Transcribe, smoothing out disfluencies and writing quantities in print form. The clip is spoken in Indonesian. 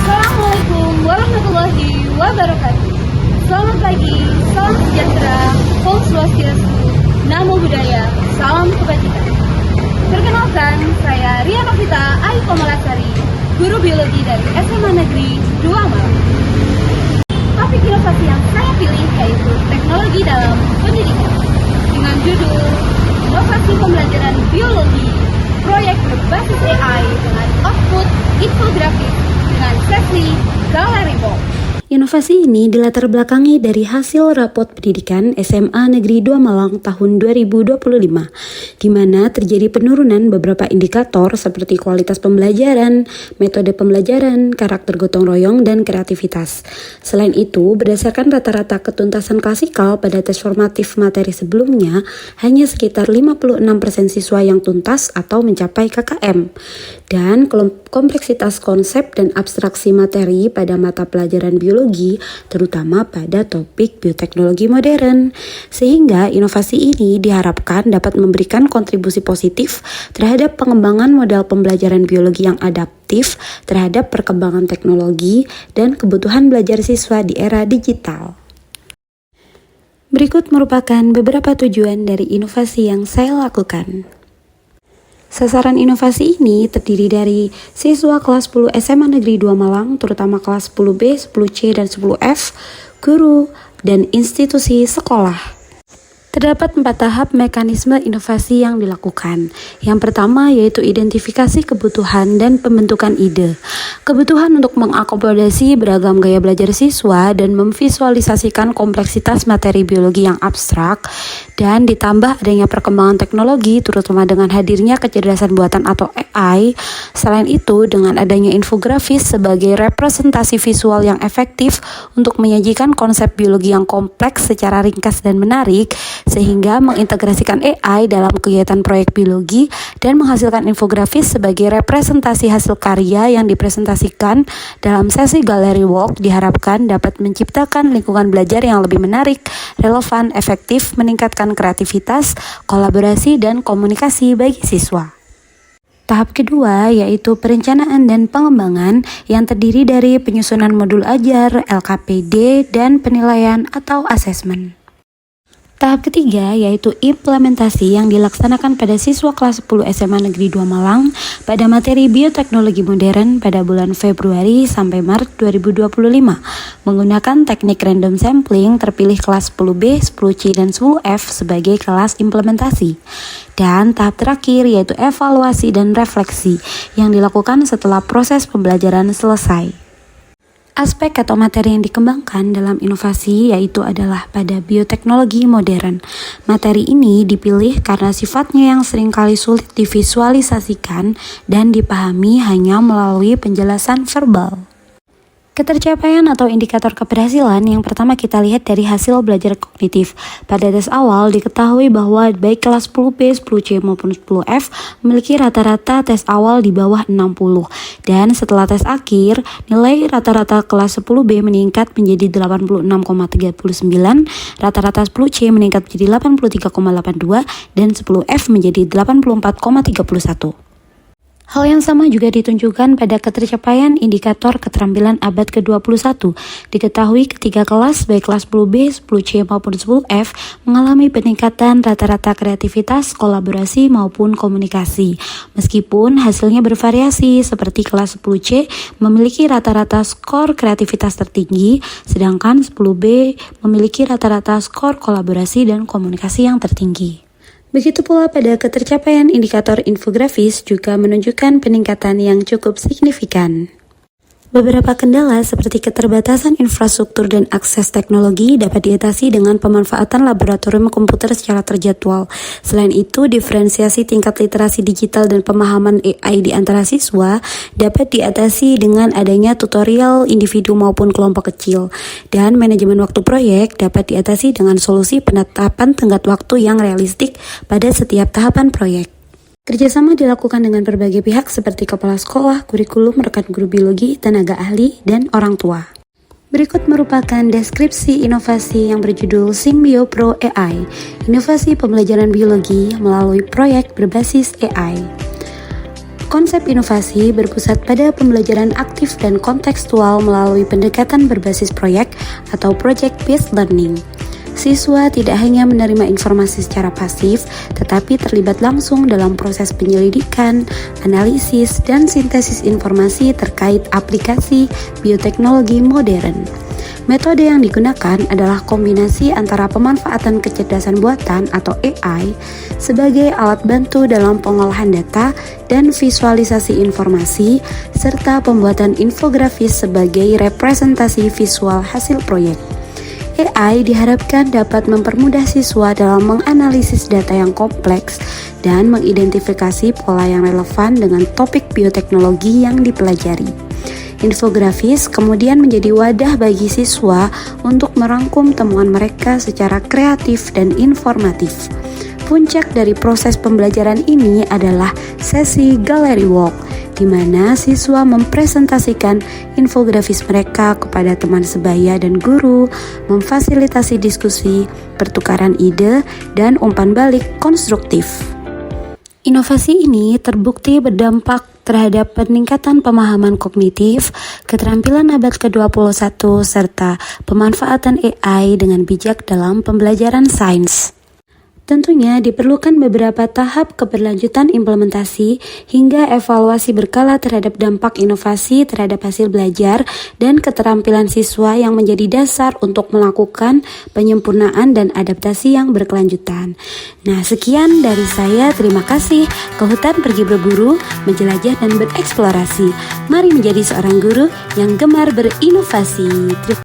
Assalamualaikum warahmatullahi wabarakatuh. Selamat pagi, salam sejahtera, Om Swastiastu, Namo Buddhaya, salam kebajikan. Perkenalkan, saya Ria Novita Aiko Malasari, guru biologi dari SMA Negeri 2 Malang. Topik inovasi yang saya pilih yaitu teknologi dalam pendidikan dengan judul Inovasi Pembelajaran Biologi, proyek berbasis AI dengan output infografis dengan sesi Gallery Box. Inovasi ini dilatar belakangi dari hasil rapot pendidikan SMA Negeri 2 Malang tahun 2025, di mana terjadi penurunan beberapa indikator seperti kualitas pembelajaran, metode pembelajaran, karakter gotong royong, dan kreativitas. Selain itu, berdasarkan rata-rata ketuntasan klasikal pada tes formatif materi sebelumnya, hanya sekitar 56% siswa yang tuntas atau mencapai KKM. Dan kompleksitas konsep dan abstraksi materi pada mata pelajaran biologi, terutama pada topik bioteknologi modern. Sehingga inovasi ini diharapkan dapat memberikan kontribusi positif terhadap pengembangan model pembelajaran biologi yang adaptif terhadap perkembangan teknologi dan kebutuhan belajar siswa di era digital. Berikut merupakan beberapa tujuan dari inovasi yang saya lakukan. Sasaran inovasi ini terdiri dari siswa kelas 10 SMA Negeri 2 Malang, terutama kelas 10B, 10C, dan 10F, guru, dan institusi sekolah. Terdapat 4 tahap mekanisme inovasi yang dilakukan. Yang pertama yaitu identifikasi kebutuhan dan pembentukan ide. Kebutuhan untuk mengakomodasi beragam gaya belajar siswa dan memvisualisasikan kompleksitas materi biologi yang abstrak, dan ditambah adanya perkembangan teknologi terutama dengan hadirnya kecerdasan buatan atau AI. Selain itu, dengan adanya infografis sebagai representasi visual yang efektif untuk menyajikan konsep biologi yang kompleks secara ringkas dan menarik, sehingga mengintegrasikan AI dalam kegiatan proyek biologi dan menghasilkan infografis sebagai representasi hasil karya yang dipresentasikan dalam sesi Gallery Walk diharapkan dapat menciptakan lingkungan belajar yang lebih menarik, relevan, efektif, meningkatkan kreativitas, kolaborasi, dan komunikasi bagi siswa. Tahap kedua yaitu perencanaan dan pengembangan yang terdiri dari penyusunan modul ajar, LKPD, dan penilaian atau asesmen. Tahap ketiga yaitu implementasi yang dilaksanakan pada siswa kelas 10 SMA Negeri 2 Malang pada materi bioteknologi modern pada bulan Februari sampai Maret 2025 menggunakan teknik random sampling terpilih kelas 10B, 10C, dan 10F sebagai kelas implementasi. Dan tahap terakhir yaitu evaluasi dan refleksi yang dilakukan setelah proses pembelajaran selesai. Aspek atau materi yang dikembangkan dalam inovasi yaitu adalah pada bioteknologi modern. Materi ini dipilih karena sifatnya yang seringkali sulit divisualisasikan dan dipahami hanya melalui penjelasan verbal. Ketercapaian atau indikator keberhasilan yang pertama kita lihat dari hasil belajar kognitif. Pada tes awal diketahui bahwa baik kelas 10B, 10C maupun 10F memiliki rata-rata tes awal di bawah 60. Dan setelah tes akhir, nilai rata-rata kelas 10B meningkat menjadi 86,39, rata-rata 10C meningkat menjadi 83,82, dan 10F menjadi 84,31. Hal yang sama juga ditunjukkan pada ketercapaian indikator keterampilan abad ke-21. Diketahui ketiga kelas, baik kelas 10B, 10C maupun 10F, mengalami peningkatan rata-rata kreativitas, kolaborasi maupun komunikasi. Meskipun hasilnya bervariasi, seperti kelas 10C memiliki rata-rata skor kreativitas tertinggi, sedangkan 10B memiliki rata-rata skor kolaborasi dan komunikasi yang tertinggi. Begitu pula pada ketercapaian indikator infografis juga menunjukkan peningkatan yang cukup signifikan. Beberapa kendala seperti keterbatasan infrastruktur dan akses teknologi dapat diatasi dengan pemanfaatan laboratorium komputer secara terjadwal. Selain itu, diferensiasi tingkat literasi digital dan pemahaman AI di antara siswa dapat diatasi dengan adanya tutorial individu maupun kelompok kecil. Dan manajemen waktu proyek dapat diatasi dengan solusi penetapan tenggat waktu yang realistik pada setiap tahapan proyek. Kerjasama dilakukan dengan berbagai pihak seperti kepala sekolah, kurikulum, rekan guru biologi, tenaga ahli, dan orang tua. Berikut merupakan deskripsi inovasi yang berjudul Symbio Pro AI, inovasi pembelajaran biologi melalui proyek berbasis AI. Konsep inovasi berpusat pada pembelajaran aktif dan kontekstual melalui pendekatan berbasis proyek atau project-based learning. Siswa tidak hanya menerima informasi secara pasif, tetapi terlibat langsung dalam proses penyelidikan, analisis, dan sintesis informasi terkait aplikasi bioteknologi modern. Metode yang digunakan adalah kombinasi antara pemanfaatan kecerdasan buatan atau AI sebagai alat bantu dalam pengolahan data dan visualisasi informasi, serta pembuatan infografis sebagai representasi visual hasil proyek. AI diharapkan dapat mempermudah siswa dalam menganalisis data yang kompleks dan mengidentifikasi pola yang relevan dengan topik bioteknologi yang dipelajari. Infografis kemudian menjadi wadah bagi siswa untuk merangkum temuan mereka secara kreatif dan informatif. Puncak dari proses pembelajaran ini adalah sesi Gallery Walk, di mana siswa mempresentasikan infografis mereka kepada teman sebaya dan guru, memfasilitasi diskusi, pertukaran ide, dan umpan balik konstruktif. Inovasi ini terbukti berdampak terhadap peningkatan pemahaman kognitif, keterampilan abad ke-21, serta pemanfaatan AI dengan bijak dalam pembelajaran sains. Tentunya diperlukan beberapa tahap keberlanjutan implementasi hingga evaluasi berkala terhadap dampak inovasi terhadap hasil belajar dan keterampilan siswa yang menjadi dasar untuk melakukan penyempurnaan dan adaptasi yang berkelanjutan. Nah, sekian dari saya. Terima kasih. Ke hutan pergi berburu, menjelajah dan bereksplorasi. Mari menjadi seorang guru yang gemar berinovasi.